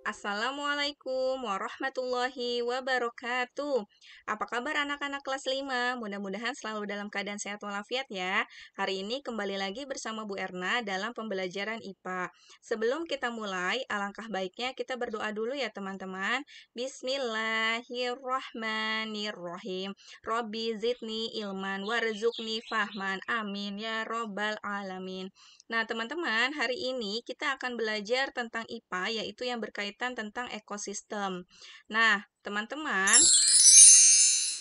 Assalamualaikum warahmatullahi wabarakatuh. Apa kabar anak-anak kelas 5? Mudah-mudahan selalu dalam keadaan sehat walafiat ya. Hari ini kembali lagi bersama Bu Erna dalam pembelajaran IPA. Sebelum kita mulai, alangkah baiknya kita berdoa dulu ya teman-teman. Bismillahirrahmanirrahim. Robbi zidni ilman warzuqni fahman. Amin ya robbal alamin. Nah, teman-teman, hari ini kita akan belajar tentang IPA, yaitu yang berkaitan tentang ekosistem. Nah, teman-teman,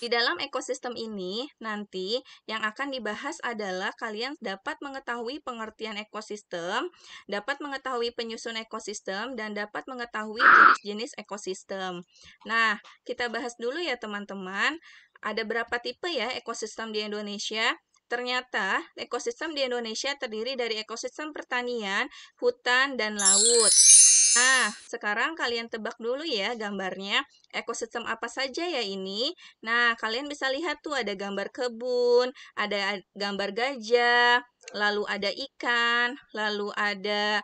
di dalam ekosistem ini, nanti yang akan dibahas adalah kalian dapat mengetahui pengertian ekosistem, dapat mengetahui penyusun ekosistem, dan dapat mengetahui jenis-jenis ekosistem. Nah, kita bahas dulu ya teman-teman. Ada berapa tipe ya ekosistem di Indonesia? Ternyata ekosistem di Indonesia terdiri dari ekosistem pertanian, hutan, dan laut. Nah, sekarang kalian tebak dulu ya gambarnya. Ekosistem apa saja ya ini? Nah, kalian bisa lihat tuh ada gambar kebun, ada gambar gajah, lalu ada ikan, lalu ada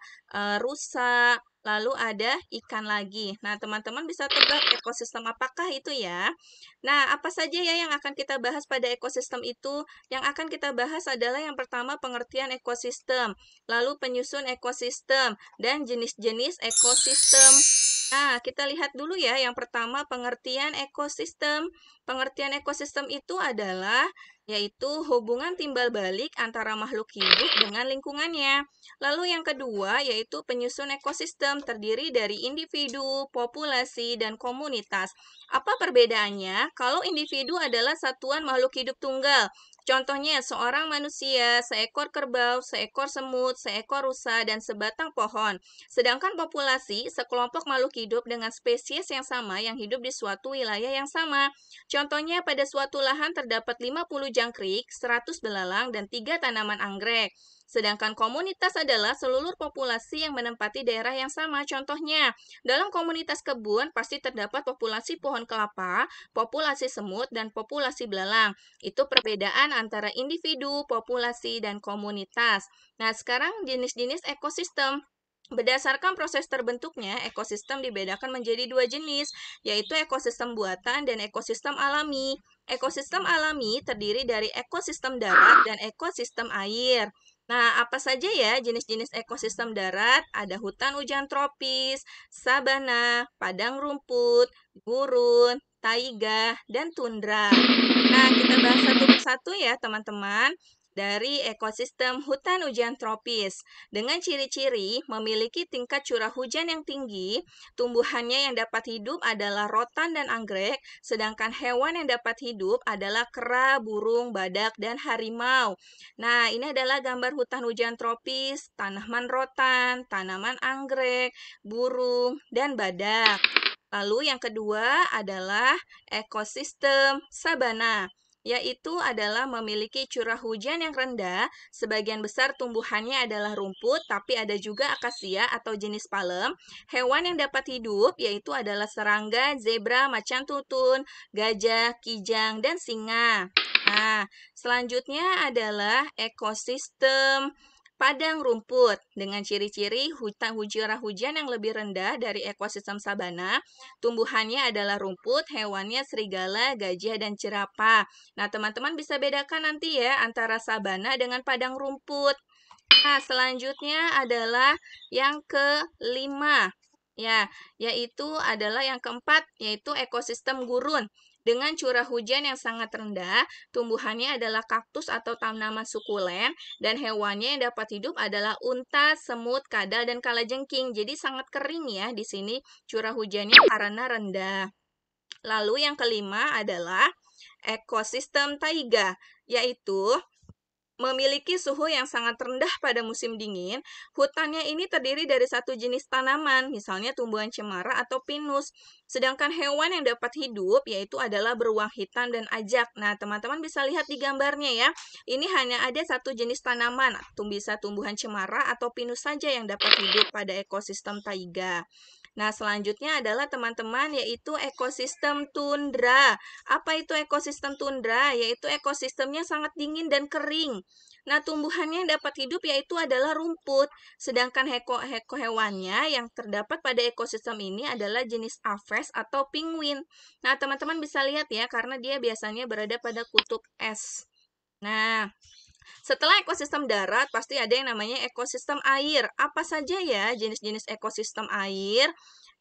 rusa, lalu ada ikan lagi. Nah, teman-teman bisa tebak ekosistem apakah itu ya? Nah, apa saja ya yang akan kita bahas pada ekosistem itu? Yang akan kita bahas adalah yang pertama pengertian ekosistem, lalu penyusun ekosistem, dan jenis-jenis ekosistem. Nah, kita lihat dulu ya. Yang pertama, pengertian ekosistem. Pengertian ekosistem itu adalah yaitu hubungan timbal balik antara makhluk hidup dengan lingkungannya. Lalu yang kedua, yaitu penyusun ekosistem terdiri dari individu, populasi, dan komunitas. Apa perbedaannya? Kalau individu adalah satuan makhluk hidup tunggal, contohnya, seorang manusia, seekor kerbau, seekor semut, seekor rusa, dan sebatang pohon. Sedangkan populasi, sekelompok makhluk hidup dengan spesies yang sama yang hidup di suatu wilayah yang sama. Contohnya, pada suatu lahan terdapat 50 jangkrik, 100 belalang, dan 3 tanaman anggrek. Sedangkan komunitas adalah seluruh populasi yang menempati daerah yang sama. Contohnya, dalam komunitas kebun pasti terdapat populasi pohon kelapa, populasi semut, dan populasi belalang. Itu perbedaan antara individu, populasi, dan komunitas. Nah, sekarang jenis-jenis ekosistem. Berdasarkan proses terbentuknya, ekosistem dibedakan menjadi dua jenis, yaitu ekosistem buatan dan ekosistem alami. Ekosistem alami terdiri dari ekosistem darat dan ekosistem air. Nah, apa saja ya jenis-jenis ekosistem darat? Ada hutan hujan tropis, sabana, padang rumput, gurun, taiga, dan tundra. Nah, kita bahas satu persatu ya, teman-teman. Dari ekosistem hutan hujan tropis. Dengan ciri-ciri memiliki tingkat curah hujan yang tinggi, tumbuhannya yang dapat hidup adalah rotan dan anggrek, sedangkan hewan yang dapat hidup adalah kera, burung, badak, dan harimau. Nah, ini adalah gambar hutan hujan tropis, tanaman rotan, tanaman anggrek, burung, dan badak. Lalu yang kedua adalah ekosistem sabana, yaitu adalah memiliki curah hujan yang rendah, sebagian besar tumbuhannya adalah rumput, tapi ada juga akasia atau jenis palem. Hewan yang dapat hidup yaitu adalah serangga, zebra, macan tutun, gajah, kijang, dan singa. Nah, selanjutnya adalah ekosistem padang rumput dengan ciri-ciri curah hujan yang lebih rendah dari ekosistem sabana. Tumbuhannya adalah rumput, hewannya serigala, gajah, dan jerapah. Nah, teman-teman bisa bedakan nanti ya antara sabana dengan padang rumput. Nah, selanjutnya adalah yang kelima. Ya, yaitu adalah yang keempat, yaitu ekosistem gurun. Dengan curah hujan yang sangat rendah, tumbuhannya adalah kaktus atau tanaman sukulen, dan hewannya yang dapat hidup adalah unta, semut, kadal, dan kalajengking. Jadi sangat kering ya di sini curah hujannya karena rendah. Lalu yang kelima adalah ekosistem taiga, yaitu memiliki suhu yang sangat rendah pada musim dingin. Hutannya ini terdiri dari satu jenis tanaman, misalnya tumbuhan cemara atau pinus. Sedangkan hewan yang dapat hidup yaitu adalah beruang hitam dan ajak. Nah, teman-teman bisa lihat di gambarnya ya. Ini hanya ada satu jenis tanaman, bisa tumbuhan cemara atau pinus saja yang dapat hidup pada ekosistem taiga. Nah, selanjutnya adalah teman-teman yaitu ekosistem tundra. Apa itu ekosistem tundra? Yaitu ekosistemnya sangat dingin dan kering. Nah, tumbuhannya yang dapat hidup yaitu adalah rumput. Sedangkan hewannya yang terdapat pada ekosistem ini adalah jenis aves atau penguin. Nah, teman-teman bisa lihat ya, karena dia biasanya berada pada kutub es. Nah, setelah ekosistem darat, pasti ada yang namanya ekosistem air. Apa saja ya jenis-jenis ekosistem air?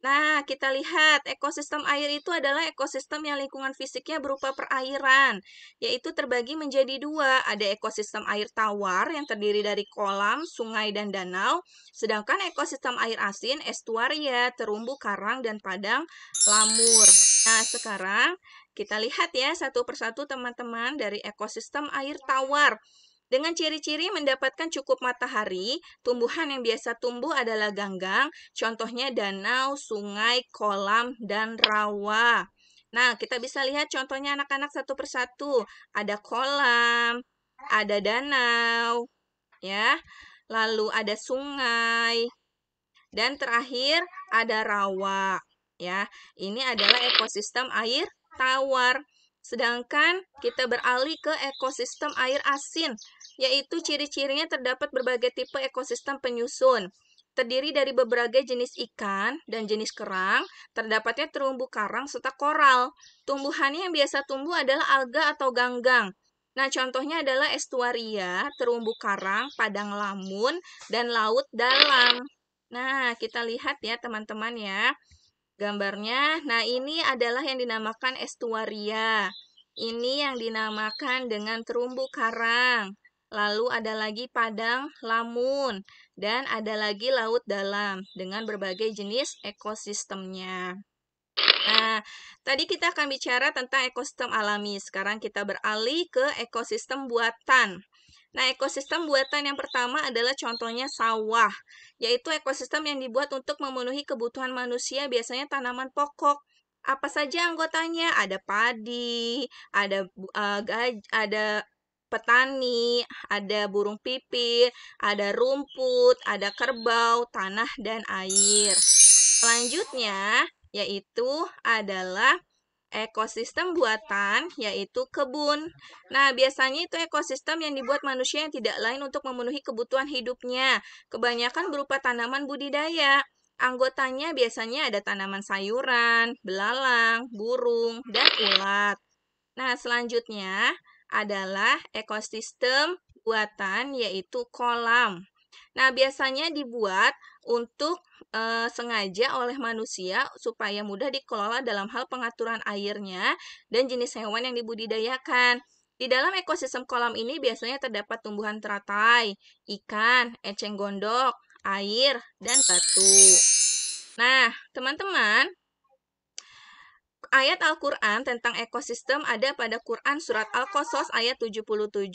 Nah, kita lihat ekosistem air itu adalah ekosistem yang lingkungan fisiknya berupa perairan, yaitu terbagi menjadi dua. Ada ekosistem air tawar yang terdiri dari kolam, sungai, dan danau, sedangkan ekosistem air asin, estuaria, terumbu karang, dan padang lamur. Nah, sekarang kita lihat ya satu persatu teman-teman dari ekosistem air tawar. Dengan ciri-ciri mendapatkan cukup matahari, tumbuhan yang biasa tumbuh adalah ganggang, contohnya danau, sungai, kolam, dan rawa. Nah, kita bisa lihat contohnya anak-anak satu persatu. Ada kolam, ada danau, ya. Lalu ada sungai, dan terakhir ada rawa, ya. Ini adalah ekosistem air tawar. Sedangkan kita beralih ke ekosistem air asin, yaitu ciri-cirinya terdapat berbagai tipe ekosistem penyusun. Terdiri dari beberapa jenis ikan dan jenis kerang, terdapatnya terumbu karang serta koral. Tumbuhannya yang biasa tumbuh adalah alga atau ganggang. Nah, contohnya adalah estuaria, terumbu karang, padang lamun, dan laut dalam. Nah, kita lihat ya teman-teman ya. Gambarnya, nah ini adalah yang dinamakan estuaria. Ini yang dinamakan dengan terumbu karang. Lalu ada lagi padang lamun. Dan ada lagi laut dalam dengan berbagai jenis ekosistemnya. Nah, tadi kita akan bicara tentang ekosistem alami. Sekarang kita beralih ke ekosistem buatan. Nah, ekosistem buatan yang pertama adalah contohnya sawah, yaitu ekosistem yang dibuat untuk memenuhi kebutuhan manusia, biasanya tanaman pokok. Apa saja anggotanya? Ada padi, ada petani, ada burung pipit, ada rumput, ada kerbau, tanah, dan air. Selanjutnya, yaitu adalah ekosistem buatan, yaitu kebun. Nah, biasanya itu ekosistem yang dibuat manusia yang tidak lain untuk memenuhi kebutuhan hidupnya. Kebanyakan berupa tanaman budidaya. Anggotanya biasanya ada tanaman sayuran, belalang, burung, dan ulat. Nah, selanjutnya adalah ekosistem buatan, yaitu kolam. Nah, biasanya dibuat untuk sengaja oleh manusia supaya mudah dikelola dalam hal pengaturan airnya dan jenis hewan yang dibudidayakan. Di dalam ekosistem kolam ini biasanya terdapat tumbuhan teratai, ikan, eceng gondok, air, dan batu. Nah, teman-teman, ayat Al-Quran tentang ekosistem ada pada Quran Surat Al-Qasas ayat 77.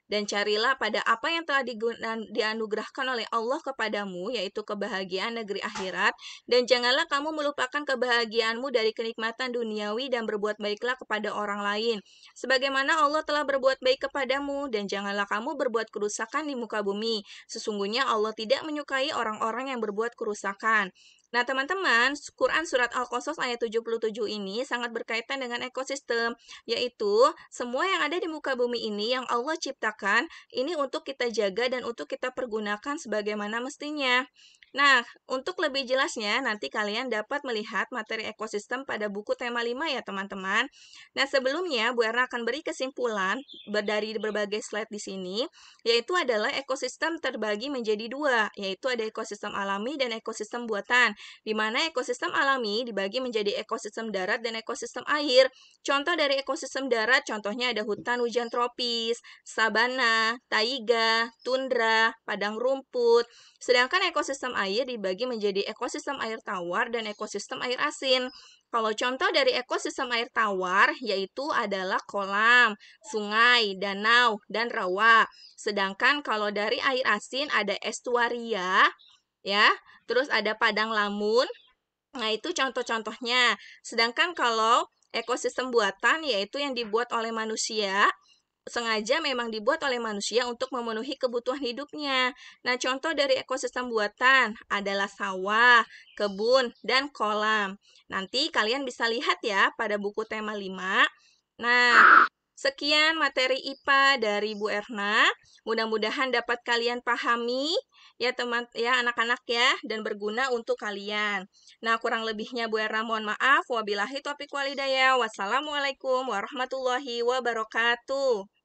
Dan carilah pada apa yang telah dianugerahkan oleh Allah kepadamu, yaitu kebahagiaan negeri akhirat, dan janganlah kamu melupakan kebahagiaanmu dari kenikmatan duniawi dan berbuat baiklah kepada orang lain. Sebagaimana Allah telah berbuat baik kepadamu, dan janganlah kamu berbuat kerusakan di muka bumi. Sesungguhnya Allah tidak menyukai orang-orang yang berbuat kerusakan. Nah, teman-teman, Quran Surat Al-Qasas ayat 77 ini sangat berkaitan dengan ekosistem, yaitu semua yang ada di muka bumi ini yang Allah ciptakan, ini untuk kita jaga dan untuk kita pergunakan sebagaimana mestinya. Nah, untuk lebih jelasnya, nanti kalian dapat melihat materi ekosistem pada buku tema 5 ya, teman-teman. Nah, sebelumnya Bu Erna akan beri kesimpulan dari berbagai slide di sini, yaitu adalah ekosistem terbagi menjadi dua, yaitu ada ekosistem alami dan ekosistem buatan, di mana ekosistem alami dibagi menjadi ekosistem darat dan ekosistem air. Contoh dari ekosistem darat, contohnya ada hutan hujan tropis, sabana, taiga, tundra, padang rumput. Sedangkan ekosistem air dibagi menjadi ekosistem air tawar dan ekosistem air asin. Kalau contoh dari ekosistem air tawar, yaitu adalah kolam, sungai, danau, dan rawa. Sedangkan kalau dari air asin ada estuaria, ya, terus ada padang lamun. Nah, itu contoh-contohnya. Sedangkan kalau ekosistem buatan, yaitu yang dibuat oleh manusia, sengaja memang dibuat oleh manusia untuk memenuhi kebutuhan hidupnya. Nah, contoh dari ekosistem buatan adalah sawah, kebun, dan kolam. Nanti kalian bisa lihat ya pada buku tema 5. Nah, Sekian materi IPA dari Bu Erna. Mudah-mudahan dapat kalian pahami ya teman ya anak-anak ya dan berguna untuk kalian. Nah, kurang lebihnya Bu Erna mohon maaf. Wabillahi taufiq walhidayah. Wassalamualaikum warahmatullahi wabarakatuh.